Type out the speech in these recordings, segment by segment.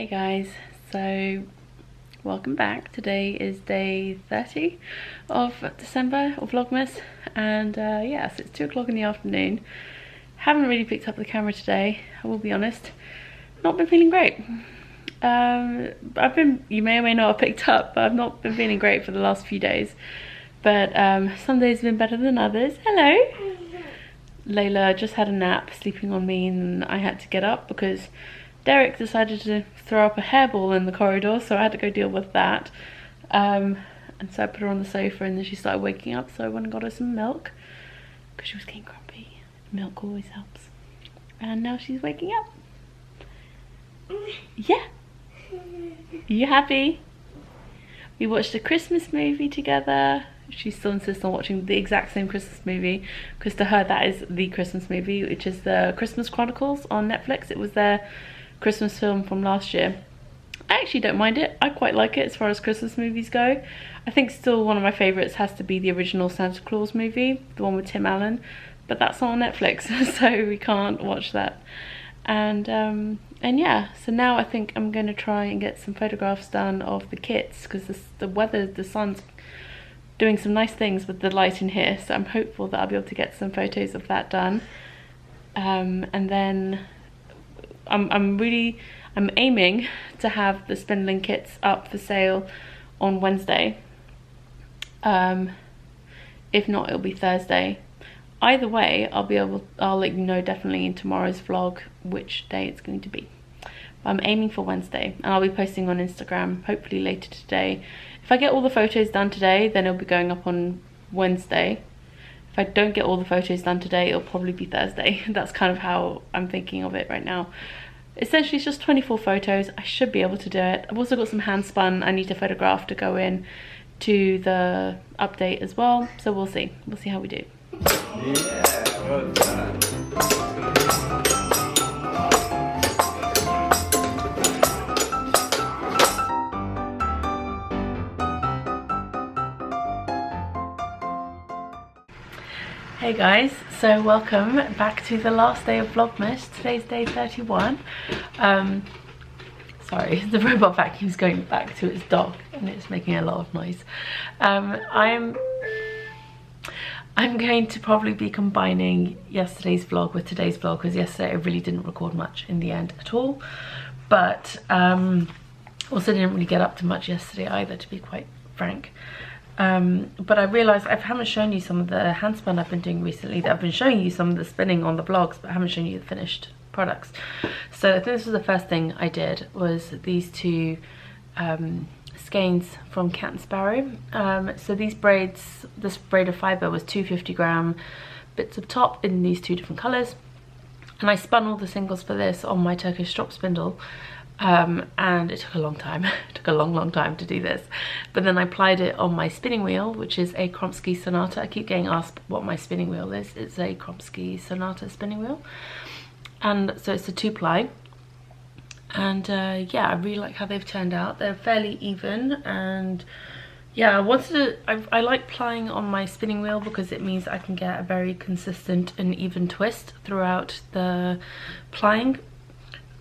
Hey guys, so welcome back. Today is day 30 of December of Vlogmas, and yes, it's 2 o'clock in the afternoon. Haven't really picked up the camera today, I will be honest. Not been feeling great. You may or may not have picked up, but I've not been feeling great for the last few days. But some days have been better than others. Hello! Layla just had a nap, sleeping on me, and I had to get up because Derek decided to throw up a hairball in the corridor, so I had to go deal with that. And so I put her on the sofa, and then she started waking up, so I went and got her some milk because she was getting grumpy. Milk always helps. And now she's waking up. Yeah. You happy? We watched a Christmas movie together. She still insists on watching the exact same Christmas movie because to her that is the Christmas movie, which is the Christmas Chronicles on Netflix. It was their Christmas film from last year. I actually don't mind it. I quite like it as far as Christmas movies go. I think still one of my favourites has to be the original Santa Claus movie, the one with Tim Allen, but that's not on Netflix, so we can't watch that. And yeah, so now I think I'm going to try and get some photographs done of the kits because the weather, the sun's doing some nice things with the light in here, so I'm hopeful that I'll be able to get some photos of that done. And then I'm aiming to have the spindling kits up for sale on Wednesday. If not, it'll be Thursday. Either way, I'll let you know definitely in tomorrow's vlog which day it's going to be. I'm aiming for Wednesday, and I'll be posting on Instagram hopefully later today. If I get all the photos done today, then it'll be going up on Wednesday. If I don't get all the photos done today, it'll probably be Thursday. That's kind of how I'm thinking of it right now. Essentially, it's just 24 photos. I should be able to do it. I've also got some hand spun I need to photograph to go in to the update as well. So we'll see. We'll see how we do. Yeah, well done. Hey guys, so welcome back to the last day of Vlogmas. Today's day 31. Sorry, the robot vacuum's going back to its dock and it's making a lot of noise. I'm going to probably be combining yesterday's vlog with today's vlog because yesterday I really didn't record much in the end at all. But also didn't really get up to much yesterday either, to be quite frank. But I realised I haven't shown you some of the hand spun I've been doing recently. I've been showing you some of the spinning on the vlogs, but I haven't shown you the finished products. So I think this was the first thing I did, was these two skeins from Cat and Sparrow. So these braids, this braid of fibre was 250-gram bits of top in these two different colours, and I spun all the singles for this on my Turkish strop spindle. And it took a long time. It took a long time to do this, but then I applied it on my spinning wheel, which is a Kromsky Sonata. I keep getting asked what my spinning wheel is. It's a Kromsky Sonata spinning wheel, and so it's a 2-ply. And yeah, I really like how they've turned out. They're fairly even, and yeah, I like plying on my spinning wheel because it means I can get a very consistent and even twist throughout the plying.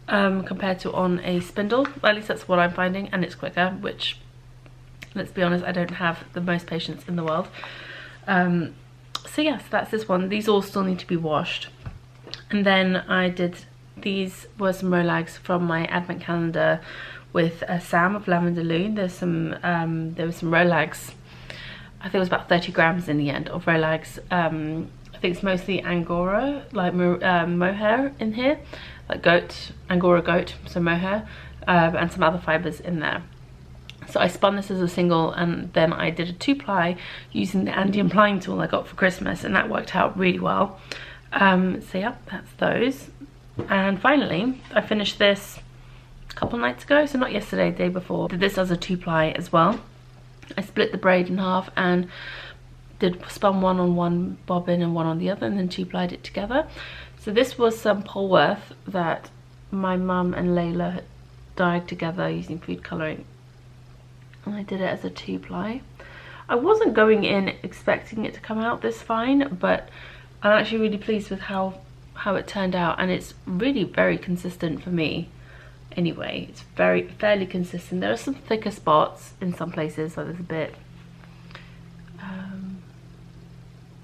Compared to on a spindle. Well, at least that's what I'm finding, and it's quicker, which, let's be honest, I don't have the most patience in the world. So yes, that's this one. These all still need to be washed. And then these were some Rolags from my advent calendar with Sam of Lavender Loon. There was some Rolags. I think it was about 30 grams in the end of Rolags. I think it's mostly Angora, like mohair in here, like Angora goat, so mohair, and some other fibres in there. So I spun this as a single, and then I did a 2-ply using the Andean plying tool I got for Christmas, and that worked out really well. So yeah, that's those. And finally, I finished this a couple nights ago, so not yesterday, the day before. Did this as a 2-ply as well. I split the braid in half and spun one on one bobbin and one on the other, and then 2-plied it together. So this was some Polworth that my mum and Layla dyed together using food colouring, and I did it as a 2-ply. I wasn't going in expecting it to come out this fine, but I'm actually really pleased with how it turned out, and it's really very consistent for me. Anyway, it's fairly consistent. There are some thicker spots in some places, so there's a bit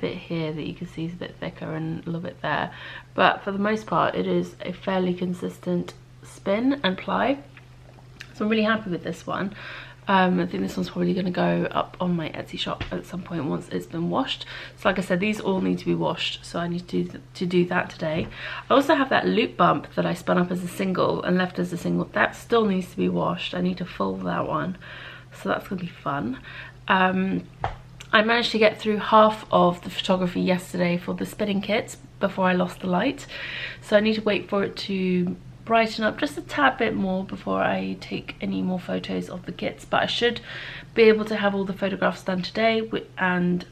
here that you can see is a bit thicker and a little bit there, but for the most part it is a fairly consistent spin and ply, so I'm really happy with this one. I think this one's probably going to go up on my Etsy shop at some point once it's been washed. So like I said, these all need to be washed, so I need to do that today. I also have that loop bump that I spun up as a single and left as a single. That still needs to be washed. I need to fold that one, so that's going to be fun. I managed to get through half of the photography yesterday for the spinning kits before I lost the light, so I need to wait for it to brighten up just a tad bit more before I take any more photos of the kits, but I should be able to have all the photographs done today and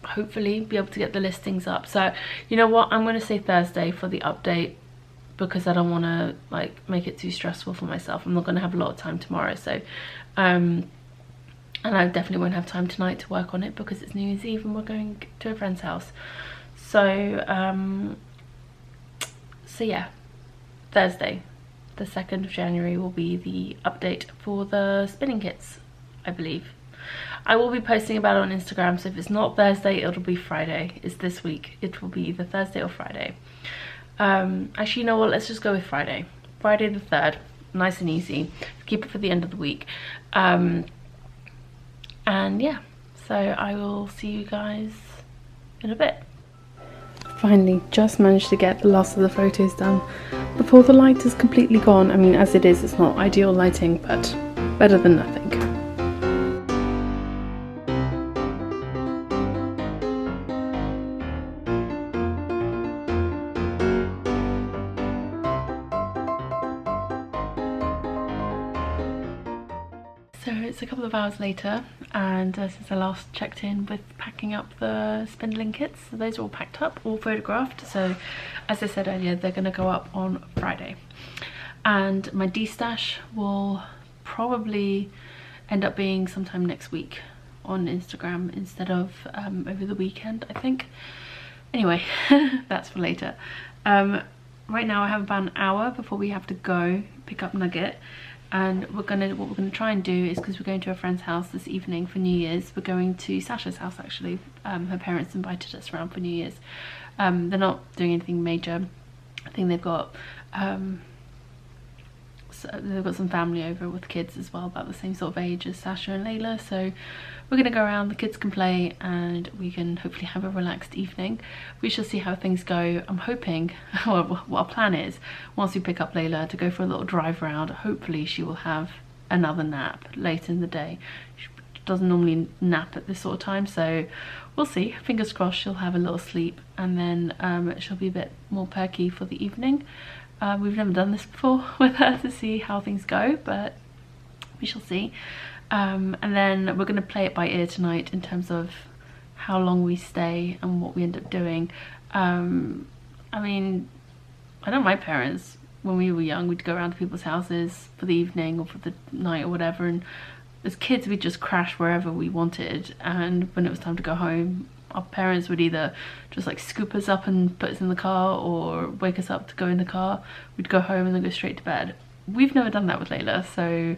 hopefully be able to get the listings up. So you know what, I'm going to say Thursday for the update, because I don't want to like make it too stressful for myself. I'm not going to have a lot of time tomorrow, so and I definitely won't have time tonight to work on it because it's New Year's Eve and we're going to a friend's house. So so yeah, Thursday the 2nd of January will be the update for the spinning kits, I believe. I will be posting about it on Instagram, so if it's not Thursday, it'll be Friday. It's this week. It will be either Thursday or Friday. Actually, you know what, let's just go with Friday. Friday the 3rd, nice and easy. Keep it for the end of the week. And yeah, so I will see you guys in a bit. Finally, just managed to get the last of the photos done before the light is completely gone. I mean, as it is, it's not ideal lighting, but better than nothing. So it's a couple of hours later, and since I last checked in with packing up the spindling kits, so those are all packed up, all photographed. So as I said earlier, they're going to go up on Friday, and my de-stash will probably end up being sometime next week on Instagram instead of over the weekend, I think. Anyway, that's for later. Right now I have about an hour before we have to go pick up Nugget. And what we're gonna try and do is, because we're going to a friend's house this evening for New Year's, we're going to Sasha's house actually. Her parents invited us around for New Year's. They're not doing anything major. I think they've got some family over with kids as well, about the same sort of age as Sasha and Layla. So we're gonna go around, the kids can play, and we can hopefully have a relaxed evening. We shall see how things go. I'm hoping, well, what our plan is, once we pick up Layla, to go for a little drive around. Hopefully she will have another nap later in the day. She doesn't normally nap at this sort of time, so we'll see. Fingers crossed she'll have a little sleep, and then she'll be a bit more perky for the evening. We've never done this before with her to see how things go, but we shall see. And then we're going to play it by ear tonight in terms of how long we stay and what we end up doing. I mean, I know my parents, when we were young, we'd go around to people's houses for the evening or for the night or whatever, and as kids we'd just crash wherever we wanted, and when it was time to go home, our parents would either just like scoop us up and put us in the car, or wake us up to go in the car. We'd go home and then go straight to bed. We've never done that with Layla, so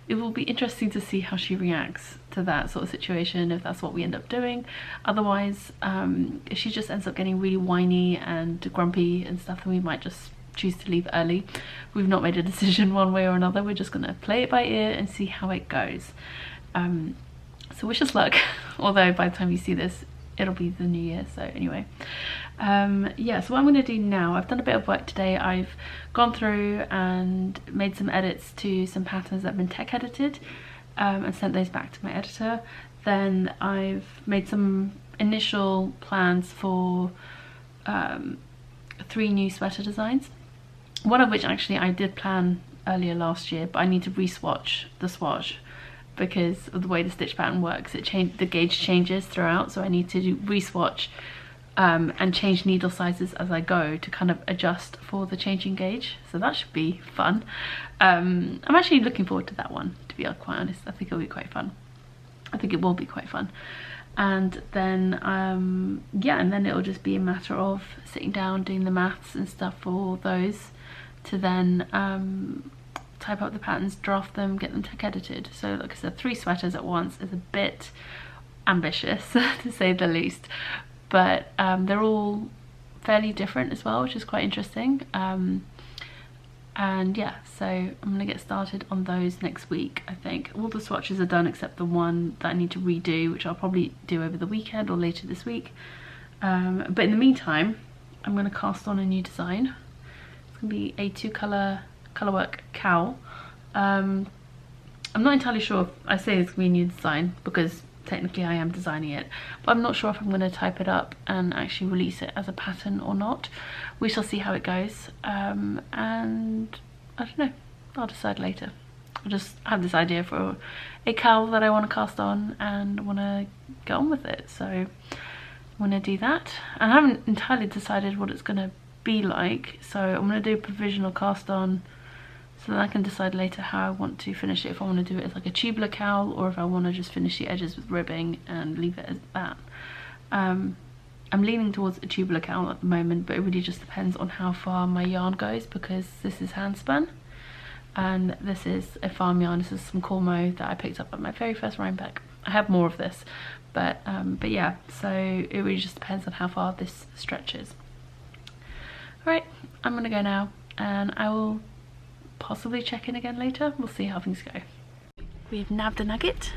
it will be interesting to see how she reacts to that sort of situation, if that's what we end up doing. Otherwise, if she just ends up getting really whiny and grumpy and stuff, then we might just choose to leave early. We've not made a decision one way or another. We're just gonna play it by ear and see how it goes. So wish us luck. Although by the time you see this, it'll be the new year. So anyway, yeah, so what I'm going to do now, I've done a bit of work today. I've gone through and made some edits to some patterns that have been tech edited, and sent those back to my editor. Then I've made some initial plans for 3 new sweater designs, one of which actually I did plan earlier last year, but I need to re-swatch the swatch because of the way the stitch pattern works. The gauge changes throughout, so I need to re-swatch and change needle sizes as I go to kind of adjust for the changing gauge. So that should be fun. I'm actually looking forward to that one, to be quite honest. I think it'll be quite fun. I think it will be quite fun. And then yeah, and then it'll just be a matter of sitting down, doing the maths and stuff for all those, to then type up the patterns, draft them, get them tech edited. So like I said, 3 sweaters at once is a bit ambitious to say the least, but they're all fairly different as well, which is quite interesting. And yeah, so I'm gonna get started on those next week. I think all the swatches are done except the one that I need to redo, which I'll probably do over the weekend or later this week. But in the meantime, I'm gonna cast on a new design. It's gonna be a 2-color colourwork cowl. I'm not entirely sure if I say it's gonna be a new design because technically I am designing it, but I'm not sure if I'm going to type it up and actually release it as a pattern or not. We shall see how it goes, and I don't know, I'll decide later. I just have this idea for a cowl that I want to cast on and want to get on with it, so I'm going to do that. I haven't entirely decided what it's going to be like, so I'm going to do a provisional cast on so then I can decide later how I want to finish it, if I want to do it as like a tubular cowl or if I want to just finish the edges with ribbing and leave it as that. I'm leaning towards a tubular cowl at the moment, but it really just depends on how far my yarn goes, because this is hand spun and this is a farm yarn. This is some Cormo that I picked up at my very first Rhinebeck. I have more of this, but yeah, so it really just depends on how far this stretches. Alright, I'm gonna go now and I will possibly check in again later. We'll see how things go. We've nabbed a nugget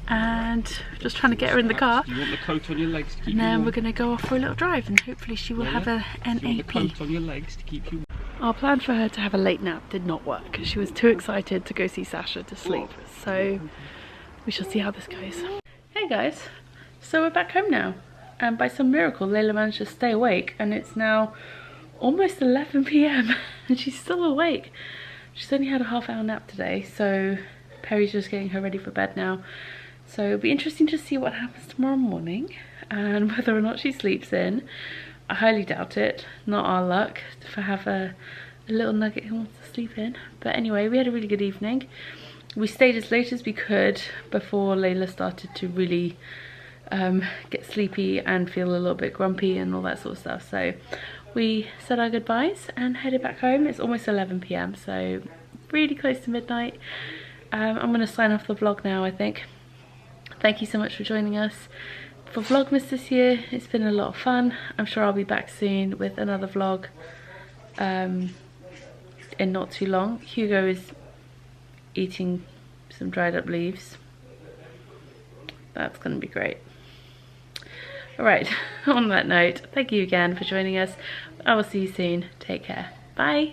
and just trying to get her in the car. You want the coat on your legs to keep and then we're going to go off for a little drive and hopefully she will have a NAP. You want the coat on your legs to keep you. Our plan for her to have a late nap did not work because she was too excited to go see Sasha to sleep. So we shall see how this goes. Hey guys, so we're back home now, and by some miracle Layla managed to stay awake and it's now almost 11 p.m. and she's still awake. She's only had a half-hour nap today, so Perry's just getting her ready for bed now. So it'll be interesting to see what happens tomorrow morning and whether or not she sleeps in. I highly doubt it. Not our luck to have a little nugget who wants to sleep in. But anyway, we had a really good evening. We stayed as late as we could before Layla started to really get sleepy and feel a little bit grumpy and all that sort of stuff. So we said our goodbyes and headed back home. It's almost 11 p.m, so really close to midnight. I'm going to sign off the vlog now, I think. Thank you so much for joining us for Vlogmas this year. It's been a lot of fun. I'm sure I'll be back soon with another vlog in not too long. Hugo is eating some dried up leaves. That's going to be great. Alright, on that note, thank you again for joining us. I will see you soon. Take care. Bye.